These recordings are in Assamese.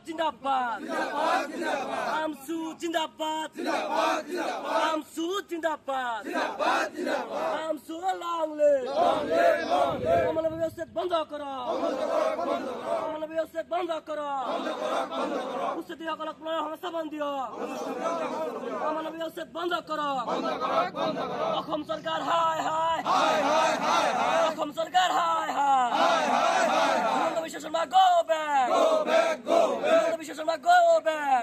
জিন্দাবাদ জিন্দাবাদ আমসু জিন্দাবাদ আমসু জিন্দাবাদ আমসু লাংলে অমানবিক ব্যবস্থা বন্ধ করো অমানবিক ব্যবস্থা বন্ধ করো উচ্ছেদীয়সকলক পুনৰ সংস্থাপন দিয়ক অমানবিক ব্যবস্থা বন্ধ কৰো অসম সৰকাৰ হায় হায় অসম সৰকাৰ হায় হায় Himanta Biswa Sarma go back Himanta Biswa Sarma go back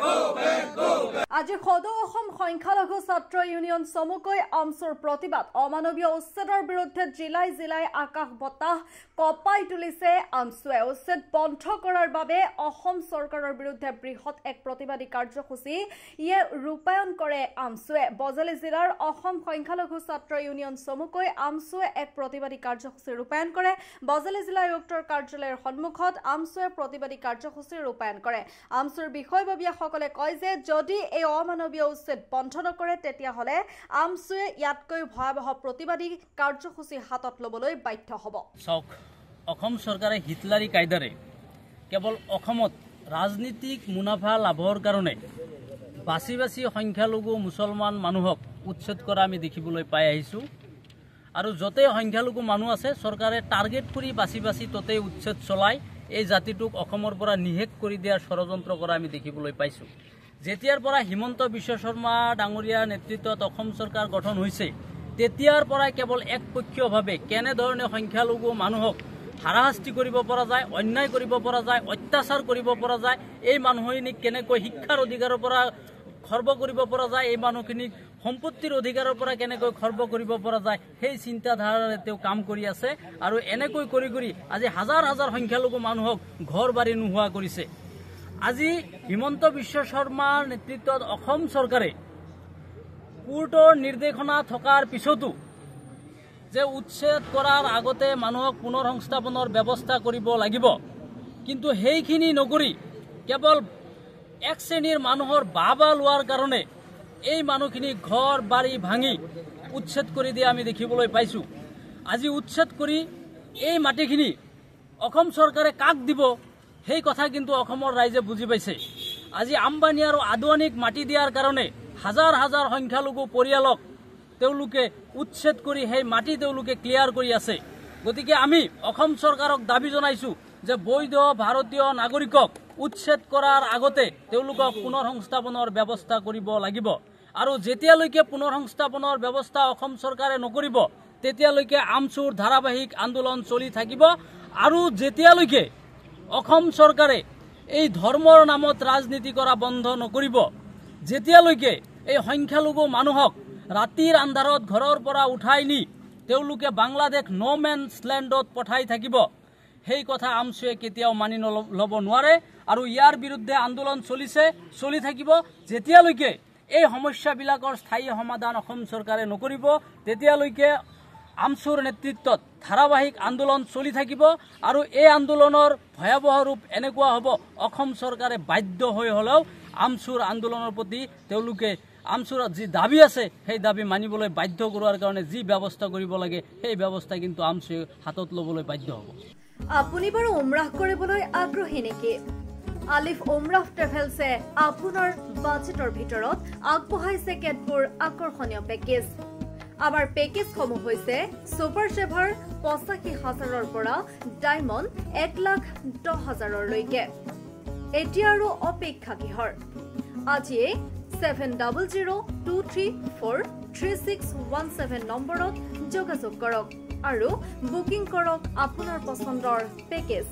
আজি সদৌ অসম সংখ্যালঘু ছাত্ৰ ইউনিয়ন চমুকৈ আমচুৰ প্ৰতিবাদ অমানৱীয় উচ্ছেদৰ বিৰুদ্ধে জিলাই জিলাই আকাশ বতাহ কপাই তুলিছে আমচুৱে উচ্ছেদ বন্ধ কৰাৰ বাবে অসম চৰকাৰৰ বিৰুদ্ধে বৃহৎ এক প্ৰতিবাদী কাৰ্যসূচী ইয়ে ৰূপায়ণ কৰে আমচুৱে বজালি জিলাৰ অসম সংখ্যালঘু ছাত্ৰ ইউনিয়ন চমুকৈ আমচুৱে এক প্ৰতিবাদী কাৰ্যসূচী ৰূপায়ণ কৰে বজালি জিলা আয়ুক্তৰ কাৰ্যালয়ৰ সন্মুখত আমচুৱে প্ৰতিবাদী কাৰ্যসূচী ৰূপায়ণ কৰে আমচুৰ বিষয়ববীয়াসকলে কয় যে যদি এই অমানৱীয় উচ্ছেদ বন্ধ নকৰে তেতিয়া হলে আমচুৱে ইয়াতকৈ ভয়াবহ প্ৰতিবাদী কাৰ্যসূচী হাতত লবলৈ বাধ্য হ'ব চাওক অসম চৰকাৰে হিটলাৰী কায়দাৰে কেৱল অসমত ৰাজনীতিক মুনাফা লাভৰ কাৰণে বাছি বাছি সংখ্যালঘু মুছলমান মানুহক উচ্ছেদ কৰা আমি দেখিবলৈ পাই আহিছোঁ আৰু যতে সংখ্যালঘু মানুহ আছে চৰকাৰে টাৰ্গেট কৰি বাছি বাছি ততে উচ্ছেদ চলাই এই জাতিটোক অসমৰ পৰা নিহেক কৰি দিয়াৰ ষড়যন্ত্ৰ কৰা আমি দেখিবলৈ পাইছোঁ যেতিয়াৰ পৰা হিমন্ত বিশ্ব শৰ্মা ডাঙৰীয়াৰ নেতৃত্বত অসম চৰকাৰ গঠন হৈছে তেতিয়াৰ পৰা কেৱল একপক্ষীয়ভাৱে কেনেধৰণে সংখ্যালঘু মানুহক হাৰাশাস্তি কৰিব পৰা যায় অন্যায় কৰিব পৰা যায় অত্যাচাৰ কৰিব পৰা যায় এই মানুহখিনিক কেনেকৈ শিক্ষাৰ অধিকাৰৰ পৰা খৰ্ব কৰিব পৰা যায় এই মানুহখিনিক সম্পত্তিৰ অধিকাৰৰ পৰা কেনেকৈ খৰ্ব কৰিব পৰা যায় সেই চিন্তাধাৰাৰে তেওঁ কাম কৰি আছে আৰু এনেকৈ কৰি কৰি আজি হাজাৰ হাজাৰ সংখ্যালঘু মানুহক ঘৰ বাৰী নোহোৱা কৰিছে আজি হিমন্ত বিশ্ব শৰ্মাৰ নেতৃত্বত অসম চৰকাৰে কোৰ্টৰ নিৰ্দেশনা থকাৰ পিছতো যে উচ্ছেদ কৰাৰ আগতে মানুহক পুনৰ সংস্থাপনৰ ব্যৱস্থা কৰিব লাগিব কিন্তু সেইখিনি নকৰি কেৱল এক শ্ৰেণীৰ মানুহৰ বাবা লোৱাৰ কাৰণে এই মানুহখিনি ঘৰ বাৰী ভাঙি উচ্ছেদ কৰি দিয়া আমি দেখিবলৈ পাইছোঁ আজি উচ্ছেদ কৰি এই মাটিখিনি অসম চৰকাৰে কাক দিব সেই কথা কিন্তু অসমৰ ৰাইজে বুজি পাইছে আজি আম্বানী আৰু আদৱানীক মাটি দিয়াৰ কাৰণে হাজাৰ হাজাৰ সংখ্যালঘু পৰিয়ালক তেওঁলোকে উচ্ছেদ কৰি সেই মাটি তেওঁলোকে ক্লিয়াৰ কৰি আছে গতিকে আমি অসম চৰকাৰক দাবী জনাইছোঁ যে বৈধ ভাৰতীয় নাগৰিকক উচ্ছেদ কৰাৰ আগতে তেওঁলোকক পুনৰ সংস্থাপনৰ ব্যৱস্থা কৰিব লাগিব আৰু যেতিয়ালৈকে পুনৰ সংস্থাপনৰ ব্যৱস্থা অসম চৰকাৰে নকৰিব তেতিয়ালৈকে আমচুৰ ধাৰাবাহিক আন্দোলন চলি থাকিব আৰু যেতিয়ালৈকে অসম চৰকাৰে এই ধৰ্মৰ নামত ৰাজনীতি কৰা বন্ধ নকৰিব যেতিয়ালৈকে এই সংখ্যালঘু মানুহক ৰাতিৰ আন্ধাৰত ঘৰৰ পৰা উঠাই নি তেওঁলোকে বাংলাদেশ নো মেনছ লেণ্ডত পঠাই থাকিব সেই কথা আমচুৱে কেতিয়াও মানি ল'ব নোৱাৰে আৰু ইয়াৰ বিৰুদ্ধে আন্দোলন চলি থাকিব যেতিয়ালৈকে এই সমস্যাবিলাকৰ স্থায়ী সমাধান অসম চৰকাৰে নকৰিব তেতিয়ালৈকে আমচুৰ নেতৃত্বত ধাৰাবাহিক আন্দোলন চলি থাকিব আৰু এই আন্দোলনৰ ভয়াবহ ৰূপ এনেকুৱা হ'ব অসম চৰকাৰে বাধ্য হৈ হ'লেও আমচুৰ আন্দোলনৰ প্ৰতি তেওঁলোকে আমচুৰ যি দাবী আছে সেই দাবী মানিবলৈ বাধ্য কৰোৱাৰ কাৰণে যি ব্যৱস্থা কৰিব লাগে সেই ব্যৱস্থা কিন্তু আমচুৱে হাতত ল'বলৈ বাধ্য হ'ব আপুনি বাৰু উমৰাহ কৰিবলৈ আগ্ৰহী নেকি আলিফ উমৰাহ ট্ৰেভেলছে আপোনাৰ বাজেটৰ ভিতৰত আগবঢ়াইছে কেতবোৰ আকৰ্ষণীয় পেকেজ আমাৰ পেকেজসমূহ হৈছে সুপাৰ সেভাৰ ৮৫,০০০ৰ পৰা ডায়মণ্ড ১,১০,০০০লৈকে এতিয়া আৰু অপেক্ষা কিহৰ আজিয়ে 7002343617 নম্বৰত যোগাযোগ কৰক আৰু বুকিং কৰক আপোনাৰ পছন্দৰ পেকেজ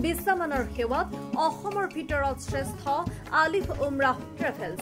বিশ্বমানৰ সেৱাত অসমৰ ভিতৰত শ্ৰেষ্ঠ আলিফ উমৰাহ ট্ৰেভেলছ